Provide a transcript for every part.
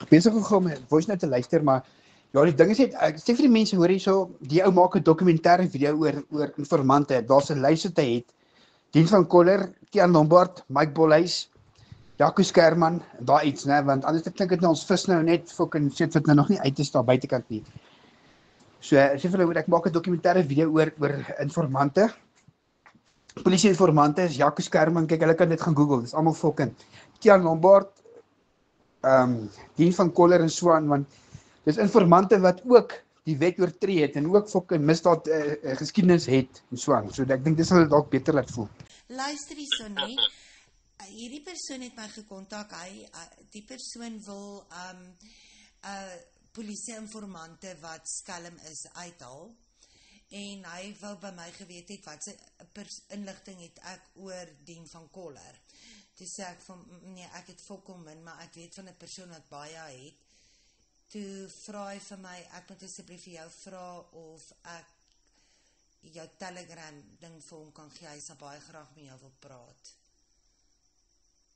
besig gegaan met voice note te luister, maar ja, die ding is net, ek sê vir die mense, hoor hierso, die ou maak 'n dokumentêre video oor informante. Daar's 'n lys wat hy het. Dien van Koller, Tiaan Lombard, Mike Bolhuis, Jaco Skerman, daai iets, né, want anders klink dit nou ons vis nou net fucking shit wat nou nog nie uit is daar buitekant nie. So, sê vir hulle, ek maak 'n dokumentêre video oor informante. Polisie-informante is Jaco Skerman, kyk, hulle kan dit gaan Google, dis almal fucking Tiaan Lombard, Dien van Koller en so aan, want dis informante wat ook die wet oortree het en ook fucking misdaad geskiedenis het en so aan. So ek dink dis sal dit dalk beter laat voel. Luister hierson, nee. Hierdie persoon het my gekontak. Die persoon wil polisie-informante wat skelm is uithaal. En hy wou by my geweet het wat se inligting het ek oor Dien van Koller. Toe sê ek van nee, ek het volkom min, maar ek weet van 'n persoon wat baie het. Toe vra hy vir my, ek moet asseblief vir jou vra of ek jou Telegram ding vir hom kan gee. Hy sal baie graag met jou wil praat.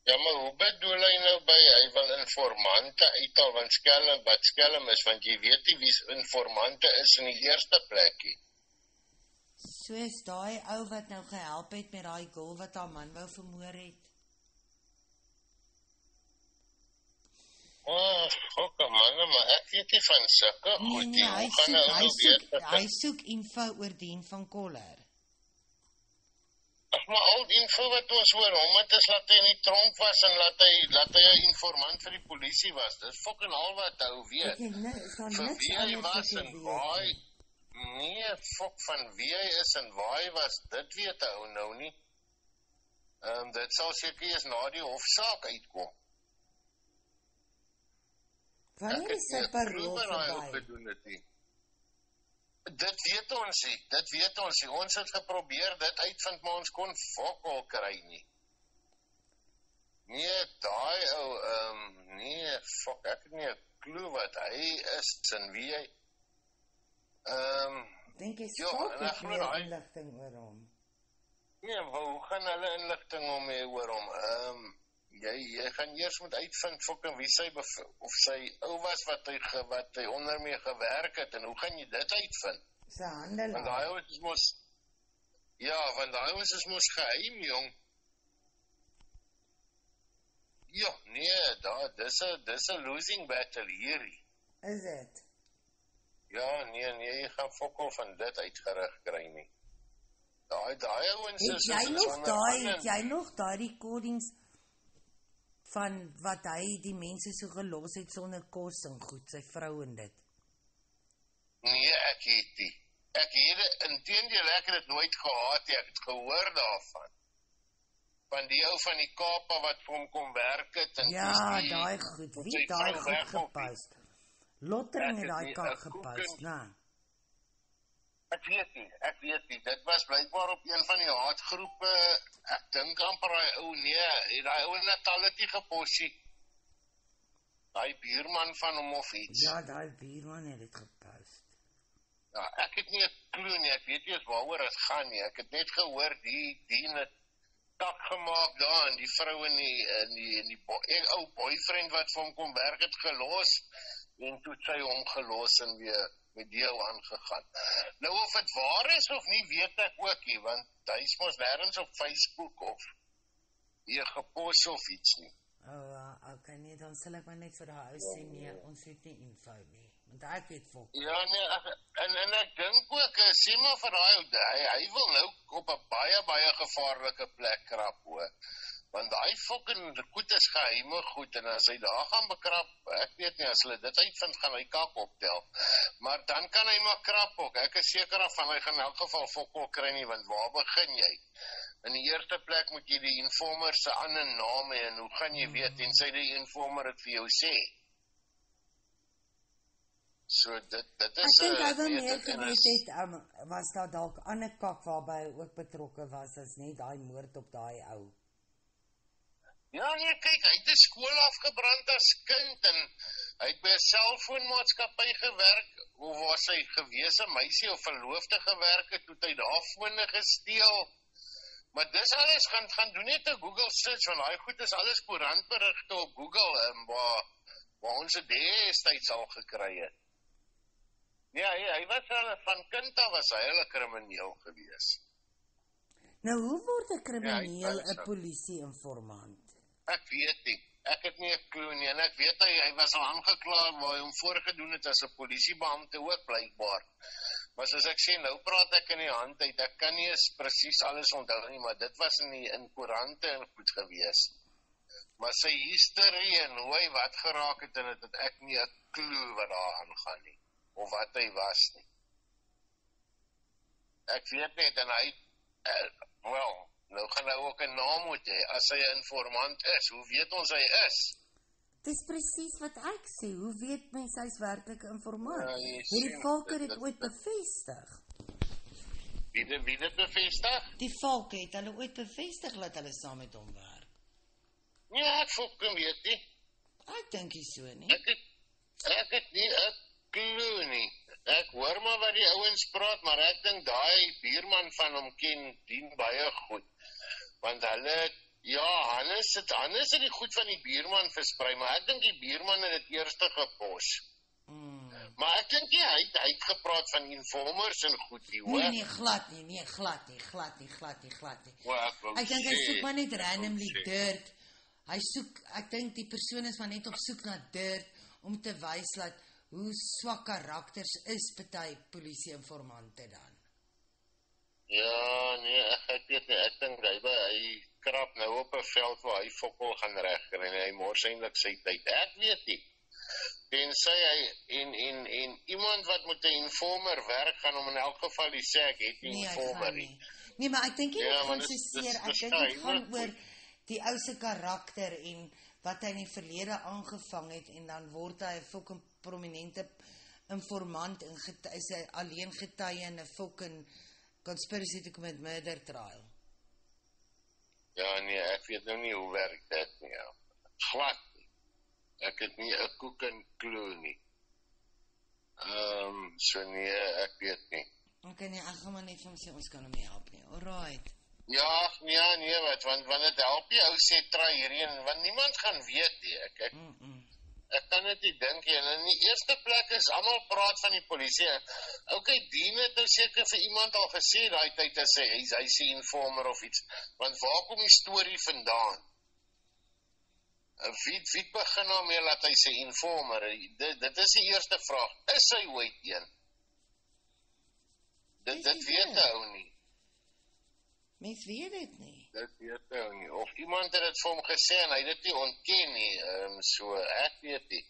Ja, maar hoe bedoel hy nou by, hy wil informante uithaal, want skelm is, want jy weet nie wie informante is in die eerste plekkie. Soos daai ou wat nou gehelp het met daai girl wat haar man wou vermoor het. Gokke manne, maar ek weet nie van sulke goed nie. Hy soek info oor Dien van Koller. Ag, maar al die info wat ons hoor hom het is laat hy in die tronk was en laat hy 'n informant vir die polisie was. Dis fucking al wat hy weet. Vir wie hy was en waar. Nee, fok van wie hy is en waar hy was, dit weet hy nou nie. Dit sal seker eers na die hofsaak uitkom. Wanneer is sy parol verby? Dit weet ons nie. Ons het geprobeer dit uitvind, maar ons kon fokol kry nie. Nee, daai ou, ek het nie 'n klou wat hy is en wie hy. Dink jy skop het meer inligting oor hom? Nee, hoe gaan hulle inligting oor hom? Jy gaan eers moet uitvind fucking wie sy of sy ou was wat hy onder mee gewerk het en hoe gaan jy dit uitvind? Sy handelaar. Want daai ouens is mos geheim, jong. Ja, nee, dis 'n losing battle hierdie. Is dit? Ja, nee, jy gaan fokol van dit uitgerig kry nie. Daai ouens is het jy nog daai recordings van wat hy die mense so gelos het sonder kos en goed, sy vrou en dit? Nee, ek het nie. Inteendeel, ek het dit nooit gehad nie, ek het gehoor daarvan. Van die ou van die Kaapa wat vir hom kom werk het. En ja, daai goed, wie daai goed gepost? Lottering het daai kak gepost, na. Ek weet nie, dit was blykbaar op een van die haatgroepe, ek dink amper daai ou Natal het nie geposie. Daai buurman van hom of iets. Ja, daai buurman het dit gepost. Ja, ek het nie 'n klou nie, ek weet nie eens waaroor dit gaan nie, ek het net gehoor, die het tak gemaak daar, en die vrou en die ou boyfriend wat vir hom kom werk het gelos, en toe het sy hom gelos en weer met die ou aangegaan. Nou of het waar is of nie, weet ek ook nie, want hy is mos nêrens op Facebook of hier gepos of iets nie. Okay, nee, dan sal ek maar net vir daai ou sê, nee, ons het nie info nie, want ek weet volk. Ja, nee, en ek dink ook, sê maar vir hy wil nou op 'n baie gevaarlike plek krap, hoor. Want daai fucking goed is geheime goed, en as hy daar gaan bekrap, ek weet nie, as hulle dit uitvind, gaan hy kak optel. Maar dan kan hy maar krap ook, ek is seker van, hy gaan in elk geval fokol kry nie, want waar begin jy? In die eerste plek moet jy die informer se ander naam hê, en hoe gaan jy weet, en sy die informer het vir jou sê? So, dit is... Ek dink hy wil meer geweet het, was daar dalk ander kak waarby hy ook betrokke was, as net daai moord op daai ou. Ja, nee, kyk, hy het die skool afgebrand as kind, en hy het by 'n selfoonmaatskappy gewerk, of was hy gewese meisie of verloofde gewerk het, toe hy daar fone gesteel. Maar dis alles, gaan doen net 'n Google search, want daai goed is alles koerantberigte op Google, waar waar ons het destyds al gekry het. Ja, hy was van kind af was hy 'n krimineel gewees. Nou, hoe word 'n Ja, krimineel hy was 'n polisie-informant? Ek weet nie. Ek het nie 'n klou nie. En ek weet hy was al aangekla waar hy hom voorgedoen het as 'n polisiebeampte ook blykbaar. Maar soos ek sê, nou praat ek in die hand uit. Ek kan nie eens presies alles onthou nie, maar dit was in koerante en goed gewees. Maar sy history en hoe hy wat geraak het en het ek nie 'n klou wat daar aangaan nie. Of wat hy was nie. Ek weet net en hy nou gaan hy ook 'n naam moet hê as hy 'n informant is. Hoe weet ons hy is? Dis presies wat ek sê. Hoe weet mens hy's werklik 'n informant? Ja, Het die Valke dit ooit bevestig? Wie dit bevestig? Die Valke het hulle ooit bevestig dat hulle saam met hom werk? Ja, ek fucking weet nie. Ek dink nie so nie. Ek het nie 'n klou nie. Ek hoor maar wat die ouens praat, maar ek dink daai buurman van hom ken dien baie goed. Want hulle het die goed van die buurman versprei, maar ek dink die buurman het dit eerste gepos. Maar ek dink nie, hy het gepraat van informers en goed nie, hoor. Nee, glad nie. Ek dink hy soek maar net randomly dirt. Ek dink die persoon is maar net op soek na dirt om te wys dat hoe swak karakters is party polisie-informante dan. Ja, nee, ek weet nie, ek dink hy krap nou op 'n veld waar hy fokol gaan regkry en hy mors eintlik sy tyd. Ek weet nie. Tensy hy en iemand wat met 'n informer werk gaan om in elk geval die sê ek het nie informer nie. Nee, maar ek dink nie Ja, dit maar gaan so dis- seer. dis- Ek dis dink dit gaan geheim, oor die ou se karakter en wat hy in die verlede aangevang het en dan word hy 'n fucking prominente informant en is hy alleen getuie in 'n fucking conspiracy to commit murder trial. Ja, nee, ek weet nou nie hoe werk dit nie. Ja. Glad nie. Ek het nie 'n koek en klou nie. So nee, ek weet nie. Okay, nee, ek gaan maar net vir hom sê ons kan hom nie help nie. Alright. Ja, nee, want dit help jy ou sê try hierheen, want niemand gaan weet nie. Ek kan dit nie dink nie. En in die eerste plek is almal praat van die polisie. Okay, Dien het nou seker vir iemand al gesê daai tyd as hy's 'n informer of iets. Want waar kom die storie vandaan? Wie begin nou mee dat hy sê informer? Dit is die eerste vraag. Is hy ooit een? Dit weet hy nie. Mens weet dit nie. Dit weet hy nie. Of iemand het dit vir hom gesê en hy dit nie ontken nie. So ek weet nie.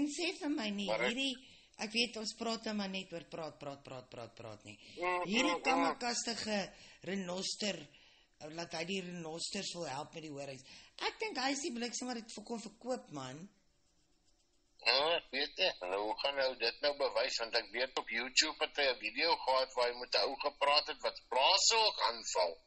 En sê vir my nie, Maar ek weet ons praat maar net oor praat nie. Hierdie kamakastige renoster, laat hy die renosters wil help met die horings. Ek dink hy is die bliksem wat dit kon verkoop, man. Ja, ek weet nie. Nou, hoe gaan nou dit nou bewys? Want ek weet op YouTube het hy 'n video gehad waar hy met 'n ou gepraat het wat plase ook aanval.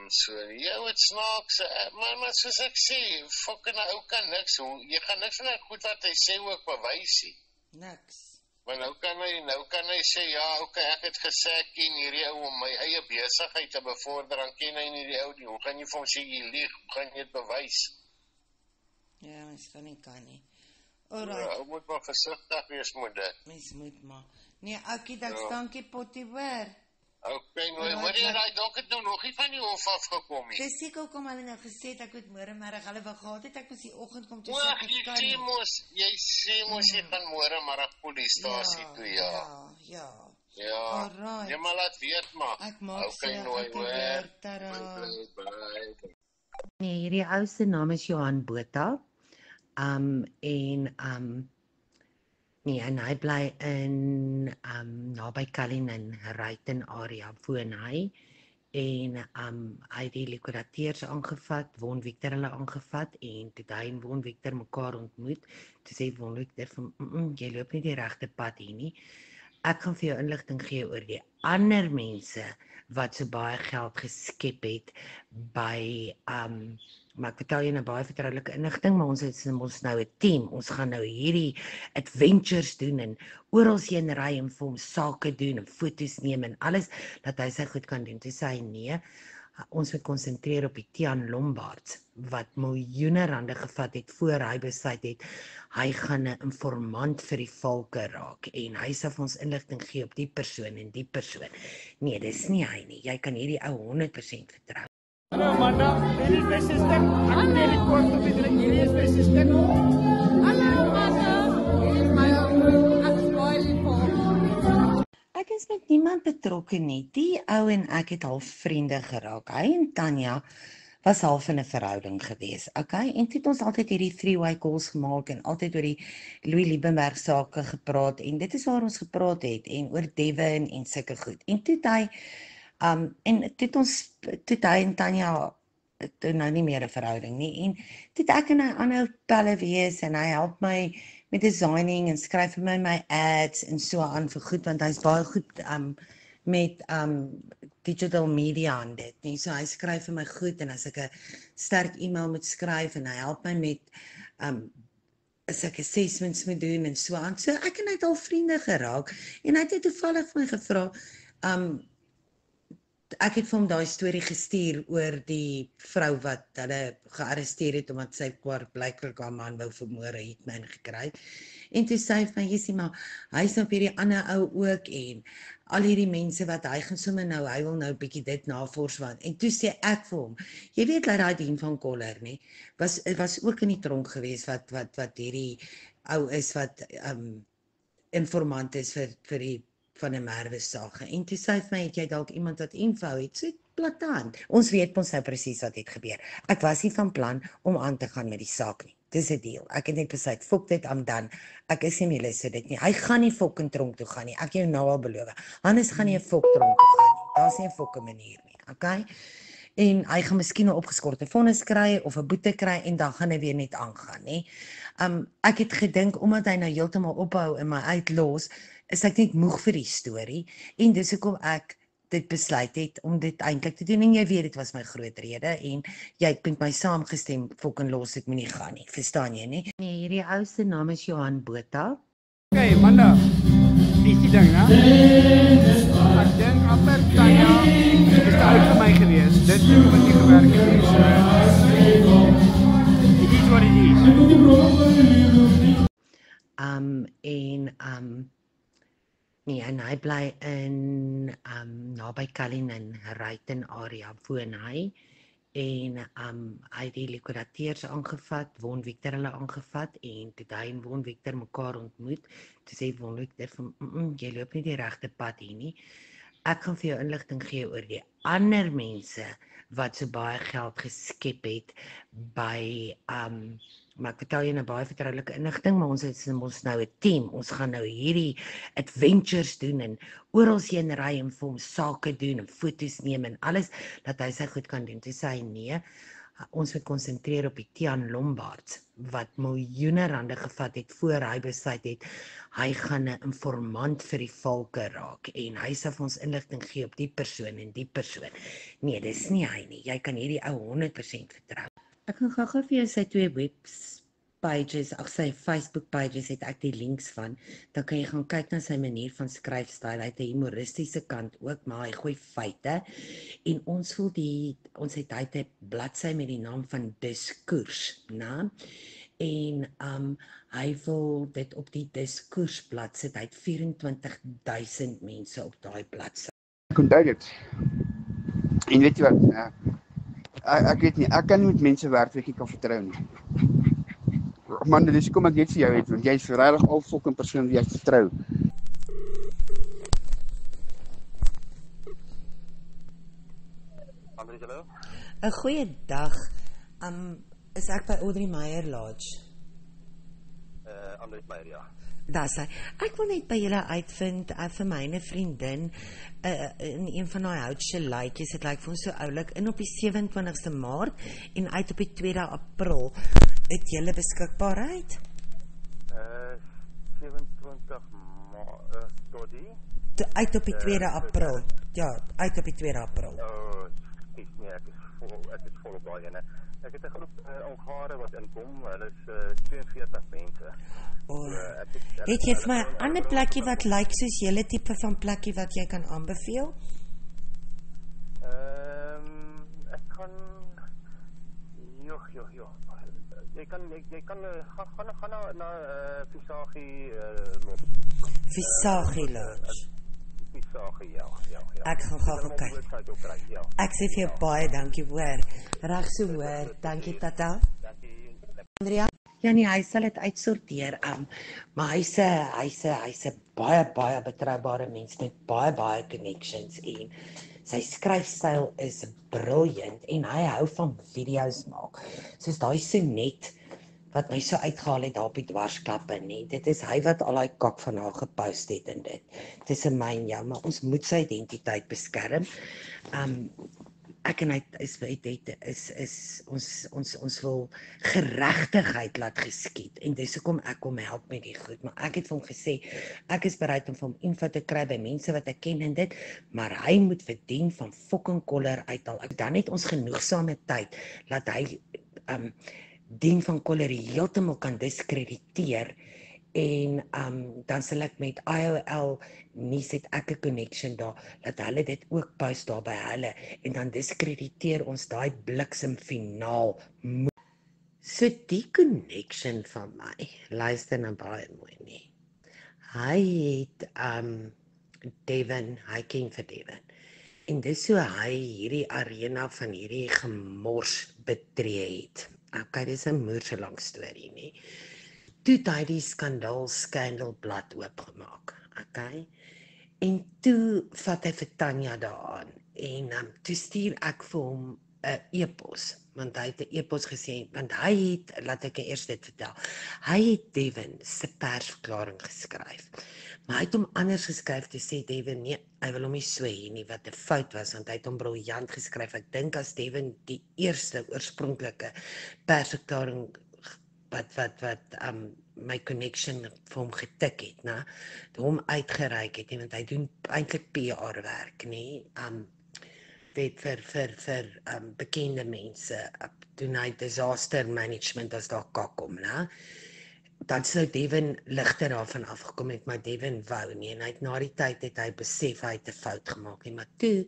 So, ja, het snaaks, maar soos ek sê, fucking ou kan niks, jy gaan niks van die goed wat hy sê ook bewys nie. Niks. Maar nou kan hy sê, ja, okay, ek het gesê, ek ken hierdie ou om my eie besigheid te bevorder, dan ken hy nie die ou nie. Hoe gaan jy vir hom sê, jy lieg, hoe gaan jy dit bewys? Ja, mens kan nie. Ja, Alright, ou moet maar versigtig wees met dit. mens moet maar. Nee, Akkie, dankie potjie hoor. Okay, nou, hoor jy, hy dalk het nou nog nie van die hof afgekom nie. Dis seker kom hulle nou gesê het ek moet môre middag, hulle wou gehad het ek moes die oggend kom toe Wag, sê jy sê mos jy gaan môre maar na polisiestasie toe, ja. Ja. Alright. Jy maar laat weet maar. Ek maak Okay, so, nou, ek hoor. hoor, tada. Bye. Nee, hierdie ou se naam is Johan Botha. En hy bly in naby Cullinan, Ruyten area woon hy. En hy het die likwidateurs aangevat, Von Victor hulle aangevat en toe hy en Von Victor mekaar ontmoet, toe sê Von Victor van jy loop nie die regte pad hier nie. Ek gaan vir jou inligting gee oor die ander mense wat so baie geld geskep het by maar ek vertel jou nou baie vertroulike inligting, maar ons is ons nou 'n team. Ons gaan nou hierdie adventures doen en oral heen ry en vir hom sake doen en foto's neem en alles dat hy sy goed kan doen. Toe sê hy nee. ons moet konsentreer op die Tiaan Lombaards wat miljoene rande gevat het voor hy besluit het hy gaan 'n informant vir die volke raak en hy sal vir ons inligting gee op die persoon en die persoon. Nee, dis nie hy nie. Jy kan hierdie ou 100% vertrou. Hallo Amanda, hier is my suster. Ek het die kort op die hier is my suster. Hallo Amanda, hier is my Ek is met niemand betrokke nie. Die ou en ek het half vriende geraak. Hy en Tanya was half in 'n verhouding gewees. Okay, en toe het ons altyd hierdie three-way calls gemaak en altyd oor die Louis Liebenberg sake gepraat en dit is waar ons gepraat het en oor Devin en sulke goed. En toe het hy en toe het hy en Tanya toe nou nie meer 'n verhouding nie en toe het ek en hy aanhou pelle wees en hy help my met designing en skryf vir my ads en so aan vir goed want hy's baie goed met digital media en dit nie. So hy skryf vir my goed en as ek 'n sterk e-mail moet skryf en hy help my met as ek assessments moet doen en so aan. So ek en hy het al vriende geraak en hy het toevallig vir my gevra ek het vir hom daai storie gestuur oor die vrou wat hulle gearresteer het omdat sy blykbaar haar man wou vermoor het my gekry. En toe sê hy vir my, Jessie, maar hy's nou op hierdie ander ou ook en al hierdie mense wat hy gaan sommer nou, hy wil nou 'n bietjie dit navors want. En toe sê ek vir hom, jy weet dat daai Dien van Koller, nê, was ook in die tronk geweest wat hierdie ou is wat informant is vir die van 'n Merwe sage. En toe sê hy vir my, het jy dalk iemand wat info het? So platant. Ons weet ons nou presies wat het gebeur. Ek was nie van plan om aan te gaan met die saak nie. Dis 'n deal. Ek het net besluit, fok dit aan dan. Ek is nie meer lus vir dit nie. Hy gaan nie fok in tronk toe gaan nie. Ek jou nou al beloof. Hannes gaan nie 'n fok tronk toe gaan nie. Daar's nie 'n fokke manier nie. Okay? En hy gaan miskien 'n opgeskorte vonnis kry of 'n boete kry en dan gaan hy weer net aangaan, nê. Ek het gedink omdat hy nou heeltemal ophou in my uitlos, is ek net moeg vir die storie en dis hoekom ek dit besluit het om dit eintlik te doen en jy weet dit was my groot rede en jy het met my saamgestem fucking los dit moenie gaan nie. Verstaan jy nie? Nee, hierdie ou se naam is Johan Botha. Okay, Amanda. Dis die ding, hè? Ek dink amper Tanya is te oud vir my gewees. Dit het met nie gewerk het. Dit is wat dit is. Nee, en hy bly in naby Cullinan, Ruyten area woon hy en hy het die likwidateurs aangevat, Von Victor hulle aangevat en toe hy en Von Victor mekaar ontmoet, toe sê Von Victor van jy loop nie die regte pad hier nie. Ek gaan vir jou inligting gee oor die ander mense wat so baie geld geskep het by maar ek vertel jy nou baie vertroulike inligting, maar ons is ons nou 'n team. Ons gaan nou hierdie adventures doen en oral heen ry en vir hom sake doen en foto's neem en alles dat hy sy goed kan doen. Toe sê hy nee, ons moet konsentreer op die Tiaan Lombaards wat miljoene rande gevat het voor hy besluit het hy gaan 'n informant vir die volke raak en hy sal vir ons inligting gee op die persoon en die persoon. Nee, dis nie hy nie. Jy kan hierdie ou 100% vertrou. Ek gaan gou-gou vir jou sy 2 webpages, sy Facebook pages het ek die links van, dan kan jy gaan kyk na sy manier van skryfstyl. Hy het 'n humoristiese kant ook, maar hy gooi feite. En ons het hy 'n bladsy met die naam van Diskurs, né? En hy wil dit op die Diskursblad sit. Hy het 24,000 mense op daai bladsy. Ek onthou dit. En weet jy wat? Ek weet nie, ek kan nie met mense werk wat ek kan vertrou nie. Man, dis kom ek net vir jou het, want jy is regtig al fucking persoon wie jy vertrou. Andries, hallo? 'n Goeie dag. Is ek by Audrey Meyer Lodge? Andries Meyer, ja. Dis hy. Ek wil net by julle uitvind vir myne vriendin in een van daai houtjelaitjies, dit lyk vir ons so oulik, in op die 27ste Maart en uit op die 2de April. Het julle beskikbaarheid? 27 Maart, tot die? Uit op die 2de April. Ja, uit op die 2de April. Nee, ek is vol op daai ene. Ek het 'n groep Hongare wat inkom, hulle is 42 mense. Het jy vir my 'n ander plekkie wat lyk soos julle tipe van plekkie wat jy kan aanbeveel? jy kan gaan na Visagie los. Visagie Lodge. Visagie, ja. Ek gaan gou kyk. Webwerf ook kry, ja. Ek sê vir jou baie dankie hoor. Reg so hoor. Dankie Tata. Dankie. Andrea. Ja nee, hy sal dit uitsorteer, maar hy's 'n baie betroubare mens met baie connections en sy skryfstyl is brilliant en hy hou van video's maak. Soos daai sonnet wat my so uitgehaal het daar op die dwarsklappe, nee. Dit is hy wat al daai kak van haar gepost het en dit. Tussen my en jou, maar ons moet sy identiteit beskerm. Ek en hy ons wil geregtigheid laat geskied en dis hoekom ek kom help met die goed, maar ek het vir hom gesê ek is bereid om vir hom info te kry by mense wat ek ken en dit, maar hy moet vir Dien van fucking Koller uithaal. Dan het ons genoegsame tyd laat hy Dien van Koller heeltemal kan diskrediteer en dan sal ek met IOL nuus het ek 'n connection daar dat hulle dit ook post daar by hulle en dan diskrediteer ons daai bliksem finaal. So die connection van my, luister nou baie mooi nie. Hy het Devin, hy ken vir Devin. En dis so hy hierdie arena van hierdie gemors betree het. Okay, dis 'n moerse lang storie nie. Toe het hy die skandalblad oopgemaak, okay? En toe vat hy vir Tanya daaraan en toe stuur ek vir hom 'n e-pos, want hy het 'n e-pos gesê, want hy het, laat ek eers dit vertel, hy het Devin se persverklaring geskryf, maar hy het hom anders geskryf te sê, Devin, nee, hy wil hom nie so hê nie, wat 'n fout was, want hy het hom briljant geskryf. Ek dink as Devin die eerste oorspronklike persverklaring wat my connection vir hom getik het, né? Hom uitgereik het, want hy doen eintlik PR werk, nê? Dit vir bekende mense, doen hy disaster management as daar kak kom, né? Dan sou Devin ligter daarvan afgekom het, maar Devin wou nie, en hy het na die tyd het hy besef hy het 'n fout gemaak nie, maar toe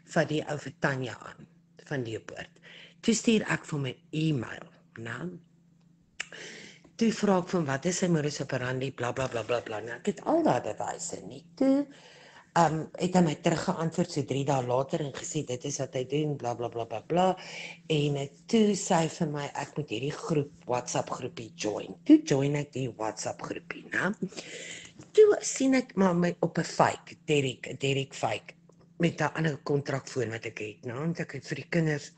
vat die ou vir Tanya aan van Leopold. Toe stuur ek vir hom 'n e-mail, né? Toe vra ek van wat is sy modus operandi, bla bla bla bla bla. Nou, ek het al daai bewyse nie. Toe het hy my teruggeantwoord so 3 dae later en gesê dit is wat hy doen, bla bla bla bla bla. En toe sê hy vir my ek moet hierdie groep WhatsApp groepie join. Toe join ek die WhatsApp groepie, né? Toe sien ek maar my op 'n fake, Derek fake met 'n ander kontrakfoon wat ek het, né? Want ek het vir die kinders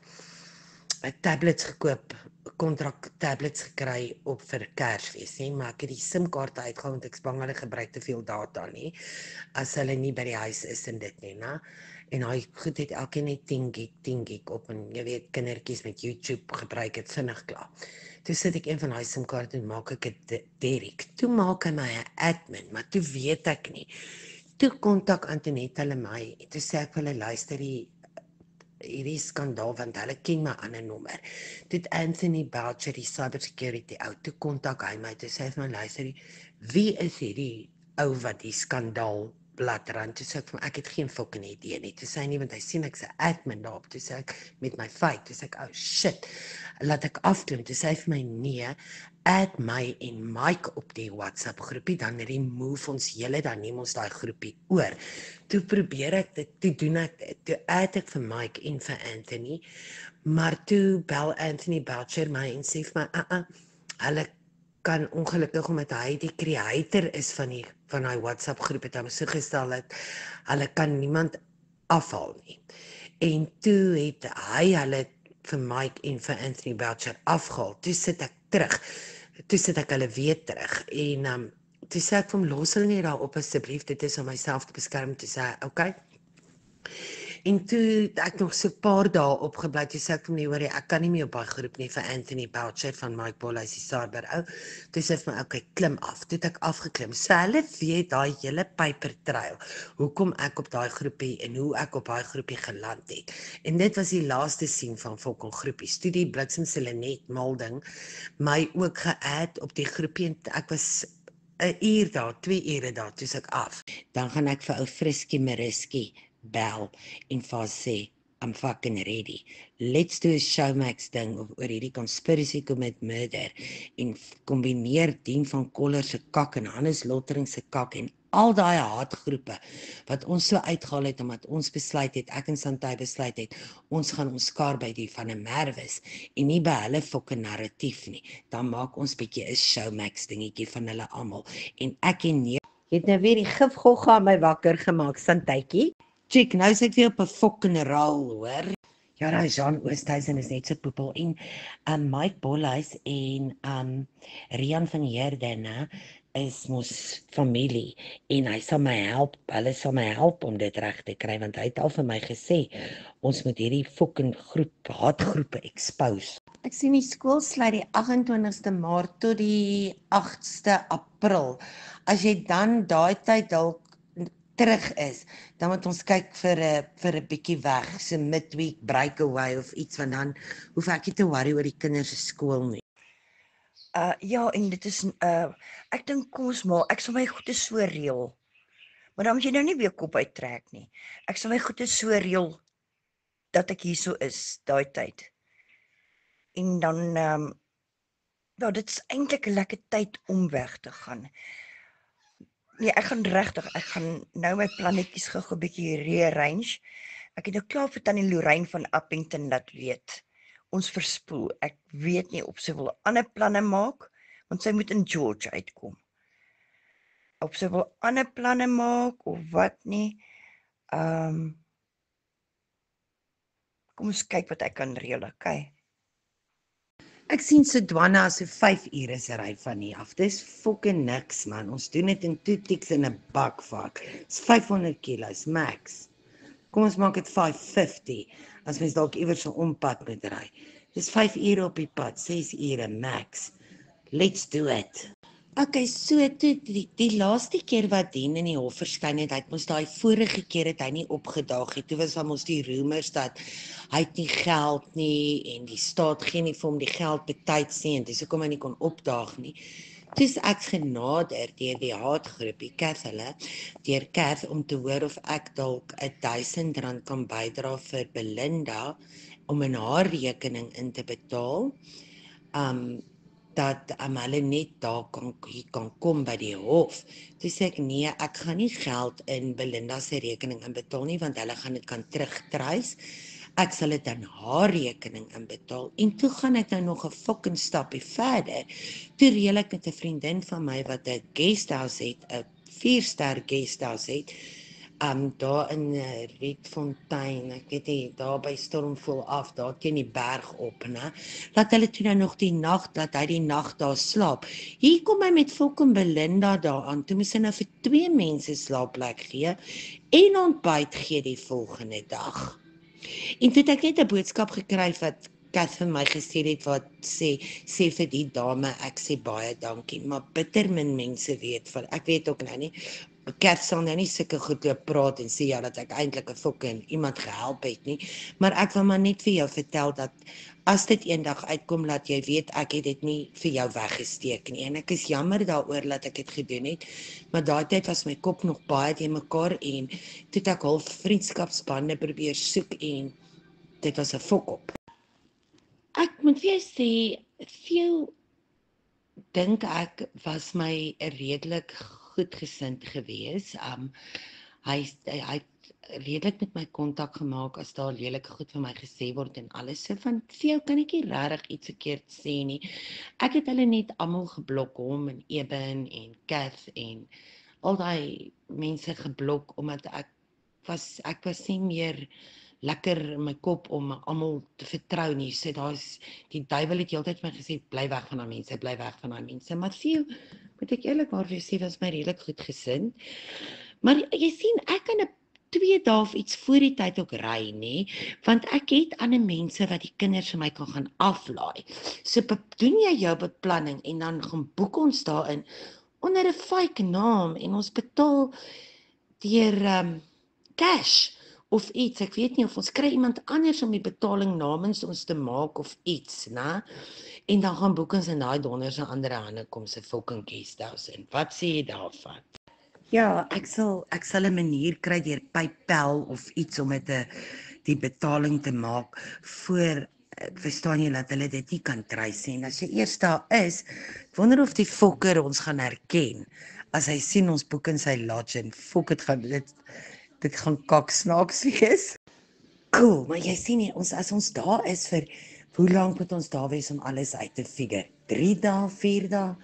tablets gekoop, kontrak tablets gekry op vir Kersfees, nee, maar ek het die SIM-kaarte uitgehaal want ek is bang hulle gebruik te veel data nie, as hulle nie by die huis is en dit nie, né? En hy goed het elkeen net 10 gig op en jy weet kindertjies met YouTube gebruik het vinnig klaar. Toe sit ek een van daai SIM-kaarte en maak ek dit Derek. Toe maak hy my 'n admin, maar toe weet ek nie. Toe kontak Antoinette hulle my en toe sê ek vir hulle luister hierdie skandaal, want hulle ken my ander nommer. Dit Anthony Boucher, die cybersecurity ou, toe kontak hy my, toe sê hy vir my, luister, wie is hierdie ou wat die skandaal bladrand? Toe sê ek het geen fucking idee nie. Toe sê hy nie, want hy sien ek's 'n admin daarop. Toe sê ek met my fake, toe sê ek, oh shit, laat ek afklim. Toe sê hy vir my, nee, add my en Mike op die WhatsApp groepie, dan remove ons julle, dan neem ons daai groepie oor. Toe probeer ek dit, toe doen ek dit, toe add ek vir Mike en vir Anthony, maar toe bel Anthony Boucher my en sê vir my, hulle kan ongelukkig, omdat hy die creator is van daai WhatsApp groep, het hy my so gestel dat hulle kan niemand afhaal nie. En toe het hy hulle vir Mike en vir Anthony Boucher afgehaal. Toe sit ek terug. Toe sit ek hulle weer terug. En toe sê ek vir hom, los hulle nie daarop asseblief, dit is om myself te beskerm. Toe sê hy, okay. En toe ek nog so 'n paar dae opgebly, toe sê ek vir my, hoor jy, ek kan nie meer op daai groep nie vir Anthony Boucher van Mike Ball, hy is die cyber ou. Toe sê vir my, okay, klim af. Toe het ek afgeklim. So hulle weet daai hele paper trail, hoekom ek op daai groepie en hoe ek op daai groepie geland het. En dit was die laaste sien van Volkom groepies. Toe die bliksemse Lenet Malding my ook ge-add op die groepie en ek was 'n uur daar, 2 ure daar, toe ek af. Dan gaan ek vir ou Friskie Mariski bel en vir haar sê, I'm fucking ready. Let's do a Showmax ding oor hierdie conspiracy commit murder en kombineer Dien van Coller se kak en Hannes Lottering se kak en al daai haatgroepe wat ons so uitgehaal het omdat ons besluit het, ek en Santay besluit het, ons gaan ons skaar by die van 'n Merwes en nie by hulle fucking narratief nie. Dan maak ons bietjie 'n Showmax dingetjie van hulle almal. En ek en jy het nou weer die gifgogga aan my wakker gemaak, Santaytjie. Chick, nou is ek weer op 'n fucking rol, hoor. Ja, daai Jean Oosthuizen is net so poepel en Mike Bolhuis en Rian van Heerden is mos familie en hy sal my help, hulle sal my help om dit reg te kry want hy het al vir my gesê ons moet hierdie fucking haatgroepe expose. Ek sien die skool sluit die 28ste Maart tot die 8ste April. As jy dan daai tyd dalk terug is, dan moet ons kyk vir 'n bietjie weg, so midweek breakaway of iets, want dan hoef ek nie te worry oor die kinders se skool nie. Ja, en dit is ek dink ek sal my goeie so reël. Maar dan moet jy nou nie weer kop uittrek nie. Ek sal my goeie so reël dat ek hierso is daai tyd. En dan ja, dit is eintlik 'n lekker tyd om weg te gaan. Nee, ek gaan nou my plannetjies gou 'n bietjie rearrange. Ek het nou klaar vir Tannie Lorraine van Appington laat weet. Ons verspoel. Ek weet nie of sy wil ander planne maak, want sy moet in George uitkom. Of sy wil ander planne maak, of wat nie. Kom ons kyk wat ek kan reël, okay? Ek sien Sodwana so 5 ure se ry van hier af. Dis fucking niks, man. Ons doen dit in 2 tiks in 'n bakvak. Dis 500 kilos max. Kom ons maak dit 550 as mens dalk iewers 'n ompad moet ry. Dis 5 ure op die pad, 6 ure max. Let's do it. Okay, so toe die laaste keer wat Dien in die hof verskyn het, hy het mos daai vorige keer het hy nie opgedaag het. Toe was daar mos die rumors dat hy het nie geld nie en die staat gee nie vir hom die geld betyds nie en dis hoekom hy nie kon opdaag nie. Toe is ek genader deur die haatgroepie deur Kers om te hoor of ek dalk R1000 kan bydra vir Belinda om in haar rekening in te betaal. Dat hulle net daar kan kom by die hof. Toe sê ek nee, ek gaan nie geld in Belinda se rekening inbetaal nie, want hulle gaan dit kan terugtrace. Ek sal dit aan haar rekening inbetaal. En toe gaan ek nou nog 'n fucking stapie verder. Toe reël ek met 'n vriendin van my wat 'n guesthouse het, 'n 4-ster guesthouse het. Daar in Rietfontein, ek weet nie, daar by Stormvol af, daar teen die berg op, né? Laat hulle toe nou nog dat hy die nag daar slaap. Hier kom hy met fucking Belinda daar aan, toe moes hy nou vir 2 mense slaapplek gee, en ontbyt gee die volgende dag. En toe het ek net 'n boodskap gekry wat Kath vir my gesê het, wat sê vir die dame, ek sê baie dankie, maar bitter min mense weet van, ek weet ook nou nie, Kath sal nou nie sulke goed loop praat en sê ja, dat ek eintlik 'n fucking iemand gehelp het nie, maar ek wil maar net vir jou vertel dat as dit eendag uitkom, laat jy weet, ek het dit nie vir jou weggesteek nie, en ek is jammer daaroor dat ek dit gedoen het, maar daai tyd was my kop nog baie teen mekaar, en toe het ek half vriendskapsbande probeer soek, en dit was 'n fok op. Ek moet vir jou sê, veel dink ek was my redelik goedgesind gewees. Hy het redelik met my kontak gemaak as daar lelike goed vir my gesê word en alles. So van vir jou kan ek nie regtig iets verkeerd sê nie. Ek het hulle net almal geblok, hom en Eben en Kath en al daai mense geblok omdat ek was nie meer lekker in my kop om almal te vertrou nie. So daar's die duiwel het heeltyd vir my gesê bly weg van daai mense, bly weg van daai mense. Maar vir jou moet ek eerlikwaar vir jou sê, was my redelik goedgesind. Maar jy sien, ek kan 2 dae of iets voor die tyd ook ry, nê, want ek het ander mense wat die kinders vir my kan gaan aflaai. So doen jy jou beplanning en dan gaan boek ons daarin onder 'n fake naam en ons betaal deur cash of iets. Ek weet nie of ons kry iemand anders om die betaling namens ons te maak of iets, né? En dan gaan boek ons in daai donder se ander hande kom se fucking guesthouse in. Wat sê jy daarvan? Ja, ek sal 'n manier kry deur PayPal of iets om dit die betaling te maak voor verstaan jy dat hulle dit nie kan trace nie. En as jy eers daar is, ek wonder of die fokker ons gaan herken as hy sien ons boek in sy lodge en fok dit gaan kak snaaks wees. Cool, maar jy sien nie, as ons daar is vir hoe lank moet ons daar wees om alles uit te figure? 3 dae, 4 dae?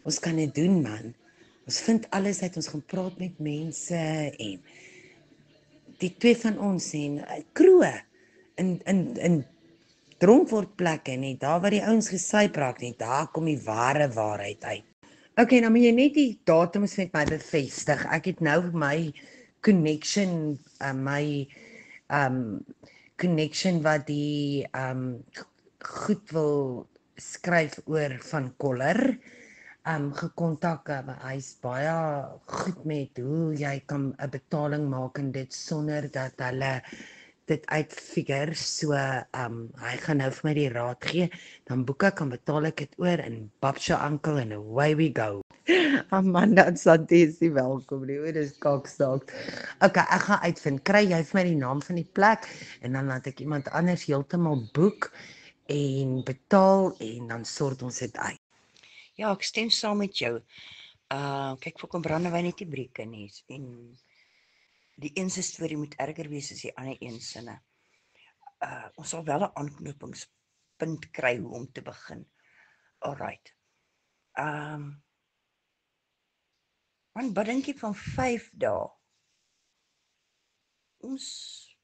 Ons kan dit doen, man. Ons vind alles uit, ons gaan praat met mense en die twee van ons en kroe in dronkwordplekke nie, daar waar die ouens gesyp raak nie, daar kom die ware waarheid uit. Okay, nou moet jy net die datums met my bevestig. Ek het nou my connection, connection wat die goed wil skryf oor van Koller. Gekontak, hy's baie goed met hoe jy kan 'n betaling maak en dit sonder dat hulle dit uitfigure, so hy gaan nou vir my die raad gee, dan boek ek en betaal ek dit oor en Babsha uncle and away we go. Amanda en Santi is nie welkom nie, oor dis kakstaak. Okay, ek gaan uitvind, kry jy vir my die naam van die plek en dan laat ek iemand anders heeltemal boek en betaal en dan sort ons dit uit. Ja, ek stem saam met jou. Kyk, vir kom brandewyn net die brieke nie. En die een se storie moet erger wees as die ander een sinne. Ons sal wel 'n aanknopingspunt kry hoe om te begin. Alright. Man, wat dink jy van 5 dae? Ons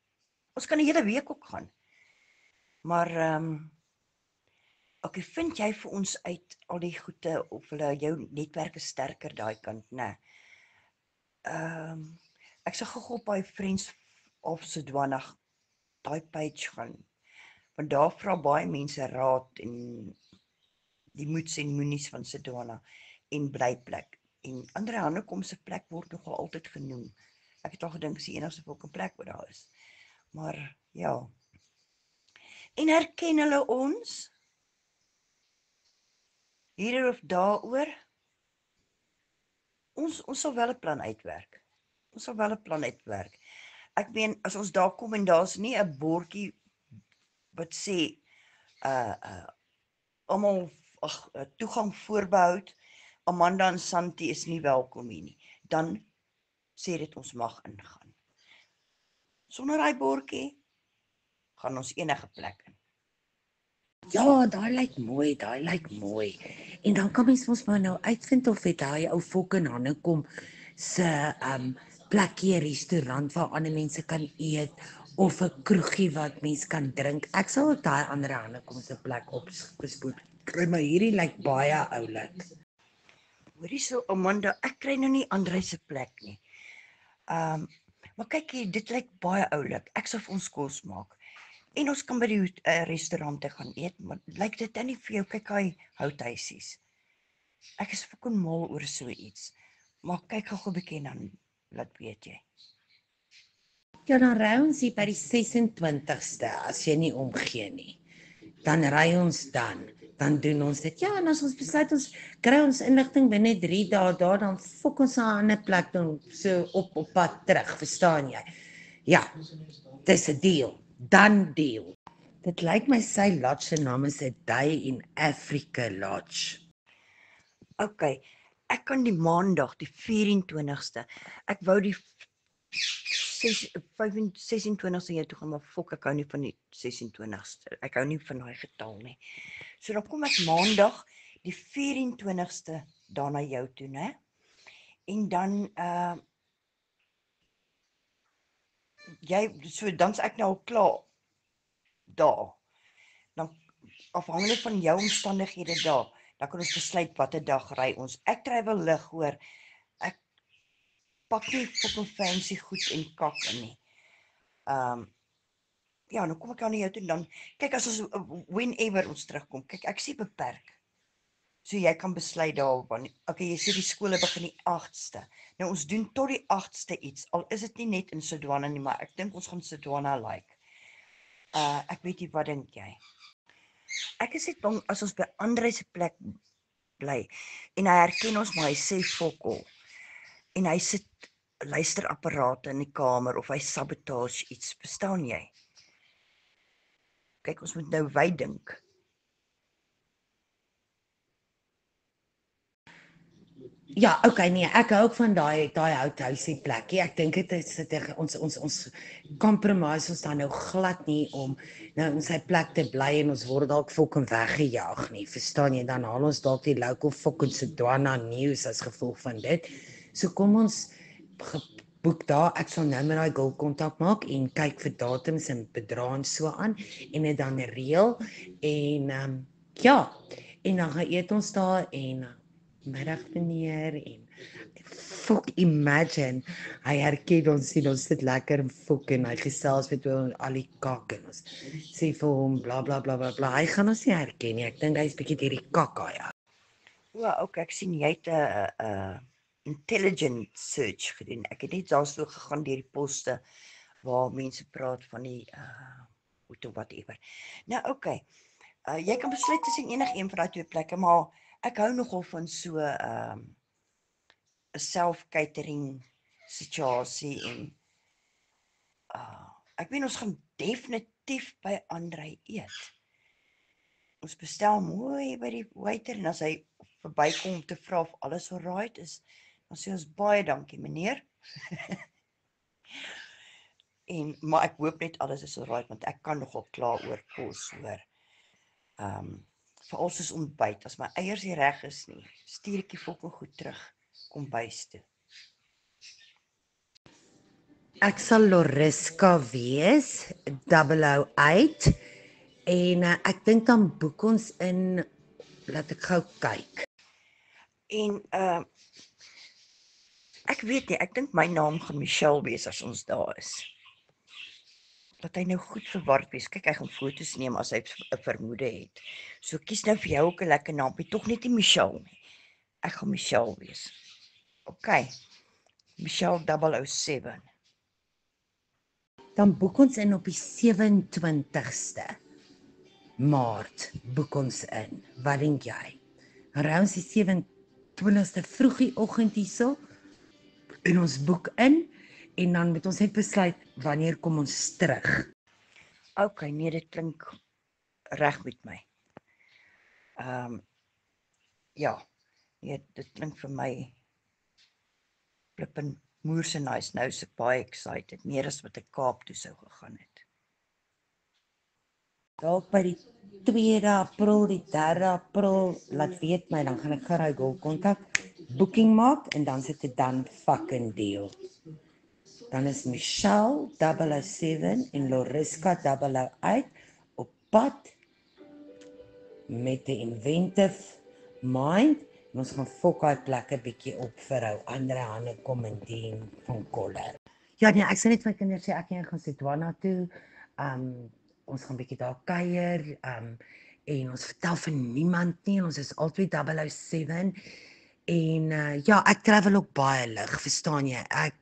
kan 'n hele week ook gaan. Maar okay, vind jy vir ons uit al die goede of hulle jou netwerk is sterker daai kant, né? Ek sal gou op by Friends of Sodwana daai page gaan. Want daar vra baie mense raad en die moets en moenies van Sodwana en blyplek. En Andre Hannekom se plek word nogal altyd genoem. Ek het al gedink dis die enigste plek wat daar is. Maar ja. En herken hulle ons? Hier of daaroor? Ons sal wel 'n plan uitwerk. Ek meen, as ons daar kom en daar's nie 'n bordjie wat sê almal toegang voorbehou, Amanda en Santi is nie welkom hier nie, dan sê dit ons mag ingaan. Sonder daai bordjie gaan ons enige plek in. Ja, daai lyk mooi. En dan kan mens mos maar nou uitvind of het daai ou fokke en Hannekom se plekkie, restaurant waar ander mense kan eet of 'n kroegie wat mens kan drink. Ek sal ook daai ander Hannekom se plek opgespoed kry, maar hierdie lyk baie oulik. Hoorie so, Amanda, ek kry nou nie Andre se plek nie. Maar kyk hier, dit lyk baie oulik. Ek sal vir ons kos maak. En ons kan by die restaurante gaan eet, maar lyk dit dan nie vir jou, kyk hy houthuisies. Ek is fucking mal oor so iets. Maar kyk gou 'n bietjie en dan laat weet jy. Ja, dan ry ons hier by die 26ste, as jy nie omgee nie. Dan ry ons dan doen ons dit. Ja, en as ons besluit ons kry ons inligting binne 3 dae daar, dan fok ons na 'n ander plek dan so op pad terug, verstaan jy? Ja, dis 'n deal. Dan deal. Dit lyk my sy lodge se naam is 'n Day in Africa Lodge. Okay, ek kan die maandag, die 24ste, ek wou die 26ste jy toe gaan, maar fok, ek hou nie van die 26ste, ek hou nie van daai getal nie. So dan kom ek maandag, die 24ste daar na jou toe, né? En dan, dan's ek nou al klaar daar. Dan afhangende van jou omstandighede daar, dan kan ons besluit watter dag ry ons. Ek kry wel lig hoor. Ek pak nie fucking fancy goed en kak in nie. Ja, dan kom ek aan jou toe en dan kyk as ons whenever ons terugkom. Kyk, ek sê beperk. So jy kan besluit daarvan. Okay, jy sê die skole begin die 8ste. Nou ons doen tot die 8ste iets. Al is dit nie net in Sodwana nie, maar ek dink ons gaan Sodwana like. Ek weet nie, wat dink jy? Ek is net bang as ons by Andre se plek bly en hy herken ons, maar hy sê fokol. En hy sit luisterapparate in die kamer of hy sabotage iets, verstaan jy? kyk, ons moet nou wyd dink. Ja, okay, nee, ek hou ook van daai houthuisie plekkie. Ek dink dit is ons compromise ons dan nou glad nie om nou in sy plek te bly en ons word dalk fucking weggejaag nie. Verstaan jy? Dan haal ons dalk die local fucking Setswana news as gevolg van dit. So kom ons boek daar. Ek sal nou met daai girl kontak maak en kyk vir datums en bedrae en so aan en dit dan reël en ja, en dan gaan eet ons daar en middag meneer en imagine, hy herken ons sien ons sit lekker en en hy gesels met al die kak en ons sê vir hom bla bla bla bla bla, hy gaan ons nie herken nie, ek dink hy is bietjie hierdie kakka, ja. Ja, ook ek sien jy het 'n intelligent search gedoen. Ek het net daarso gegaan deur die poste waar mense praat van die whatever. Nou okay. Jy kan besluit tussen enige een van daai twee plekke, maar ek hou nogal van so 'n self-catering situasie en ek weet ons gaan definitief by Andrei eet. Ons bestel mooi by die waiter en as hy verbykom om te vra of alles alright is, dan sê ons baie dankie meneer. Maar ek hoop net alles is alright want ek kan nogal kla oor kos hoor. Veral soos ontbyt, as my eiers nie reg is nie, stuur ek die fucking goed terug, kom bys toe. Ek sal Loriska wees, 008, en ek dink dan boek ons in, laat ek gou kyk. En ek weet nie, ek dink my naam gaan Michelle wees as ons daar is. Dat hy nou goed verward wees. Kyk, hy gaan foto's neem as hy 'n vermoede het. So kies nou vir jou ook 'n lekker naampie, tog net nie Michelle nie. Ek gaan Michelle wees. Okay. Michelle 007. Dan boek ons in op die 27ste Maart boek ons in. Wat dink jy? Around die 27ste vroegie oggend hierso en ons boek in en dan moet ons net besluit wanneer kom ons terug. Okay, nee, dit klink reg met my. Ja, nee, dit klink vir my flippin moerse nice. Nou is ek baie excited, meer as wat ek Kaap toe sou gegaan het. Dalk by die 2 April, die 3 April, laat weet my, dan gaan ek gou daai girl kontak, booking maak en dan sit dit dan fucking deal. Dan is Michelle 007 en Loriska 008 op pad met 'n inventive mind en ons gaan fok daai plekke bietjie op vir ou ander hande kom in dien van Koller. Ja nee, ek sê net vir my kinders sê ek en jy gaan Setswana toe. Ons gaan bietjie daar kuier en ons vertel vir niemand nie en ons is altyd 007 en ja, ek travel ook baie lig, verstaan jy? Ek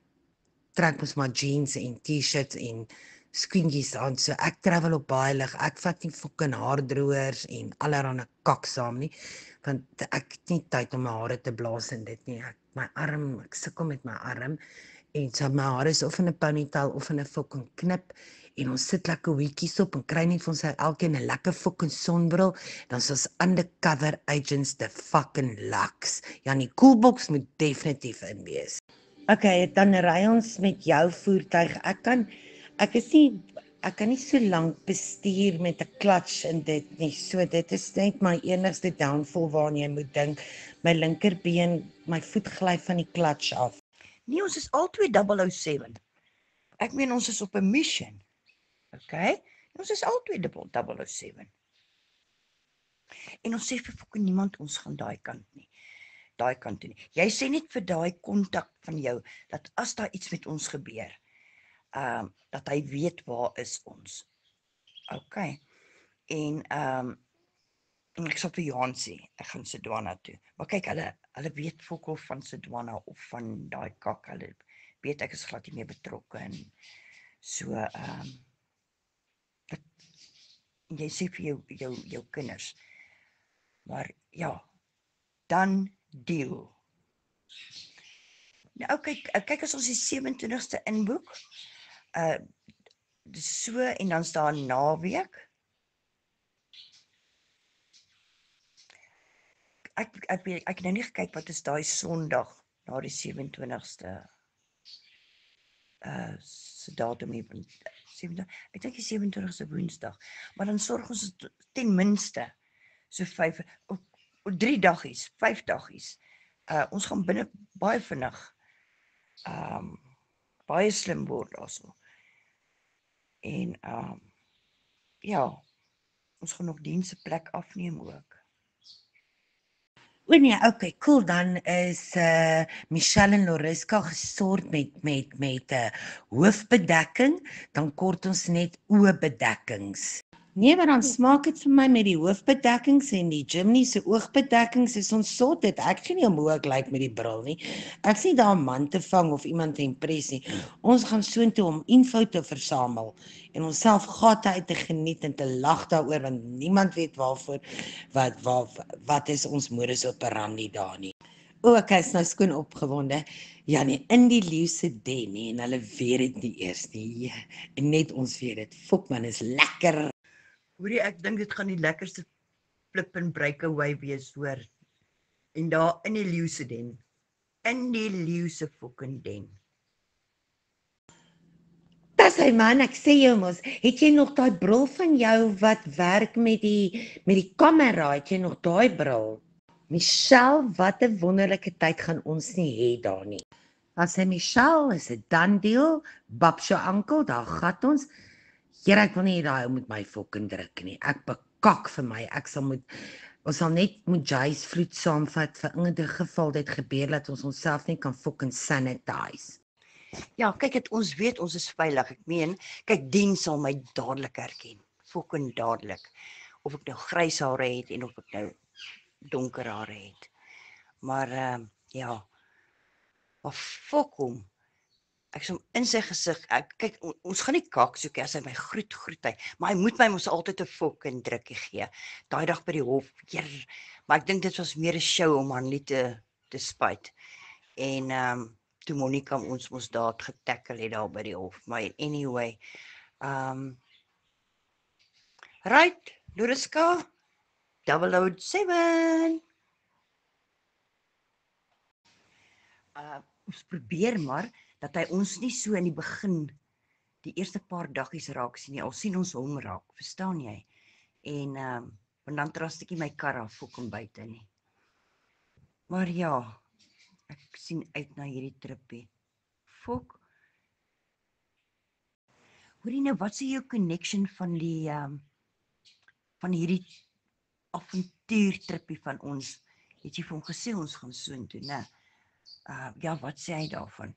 trek mos maar jeans en t-shirts en skingies aan, so ek travel op baie lig, ek vat nie fucking haardroërs en allerhande kak saam nie, want ek het nie tyd om my hare te blaas en dit nie, ek sukkel met my arm, en so my hare is of in 'n ponytail of in 'n fucking knip, en ons sit lekker hoekies op, en kry net vir ons elkeen 'n lekker fucking sonbril, dan is ons undercover agents, the fucking lux, ja die coolbox moet definitief in wees. Okay, dan ry ons met jou voertuig. Ek kan nie so lank bestuur met 'n clutch in dit nie. So dit is net my enigste downfall waaraan jy moet dink. My linkerbeen, my voet gly van die clutch af. Nee, ons is albei 007. Ek meen ons is op 'n mission. Okay? Ons is albei 007. En ons sê vir fucking niemand ons gaan daai kant toe nie. Jy sê net vir daai kontak van jou dat as daar iets met ons gebeur, dat hy weet waar is ons. Okay. En ek sal vir Johan sê, ek gaan Setswana toe. Maar kyk, hulle weet fokol van Setswana of van daai kak. Hulle weet ek is glad nie meer betrokke en so jy sê vir jou kinders. Maar ja, dan deal. Nou kyk as ons die 27ste inboek, dis so en dan staan naweek ek het nou nie gekyk wat is daai Sondag na die 27ste se datum hier. 27, ek dink die 27ste Woensdag. Maar dan sorg ons ten minste so 3 daggies, 5 daggies. Ons gaan binne baie vinnig baie slim word daarso. En ja, ons gaan nog dienste plek afneem ook. O nee, okay, cool, dan is Michelle en Loriska gesort met hoofbedekking, dan kort ons net oogbedekkings. Nee, maar dan smaak dit vir my met die hoofbedekkings en die Jimny se oogbedekkings is ons sort dit. Ek sien nie hoe ek lyk met die bril nie. Ek sien daar 'n man te vang of iemand te impress nie. Ons gaan soontoe om info te versamel en onsself gate uit te geniet en te lag daaroor want niemand weet waarvoor wat is ons modus operandi daar nie. O, ek is nou skoon opgewonde. Ja nee, in die leeu se den nie en hulle weet dit nie eers nie. En net ons weet dit. Fok man, is lekker. Hoorie, ek dink dit gaan die lekkerste flip and breakaway wees, hoor. En daar in die leeu se den. In die leeu se fucking den. Dis hy man, ek sê jou mos, het jy nog daai bril van jou wat werk met die kamera, het jy nog daai bril? Michelle, wat 'n wonderlike tyd gaan ons nie hê daar nie. As hy Michelle is 'n done deal, Babs jou ankel, daar gat ons. Here, ek wil nie daai ou met my fucking druk nie. Ek bekak vir my. Ons sal net moet Jay's vloed saamvat vir in 'n geval dit gebeur dat ons onsself nie kan fucking sanitize. Ja, kyk, ons weet ons is veilig. Ek meen, kyk, Dien sal my dadelik herken. Fucking dadelik. Of ek nou grys hare het en of ek nou donker hare het. Maar ja. Maar fok hom. Ek sê in sy gesig, kyk, ons gaan nie kak soek as hy my groet hy. Maar hy moet my mos altyd 'n fucking drukkie gee. Daai dag by die hof, maar ek dink dit was meer 'n show om aan nie te spyt. En toe Monica ons mos daar getackle het daar by die hof. Maar anyway, right, Loriska, 007. Ons probeer maar dat hy ons nie so in die begin, die eerste paar daggies raak sien nie, al sien ons hom raak, verstaan jy? En want dan trust ek nie my kar af, fucking buite nie. Maar ja, ek sien uit na hierdie tripie. Fok. Hoorie nou, wat is jou connection van die, van hierdie avontuurtripie van ons? Het jy vir hom gesê ons gaan soontoe, né? Ja, wat sê hy daarvan?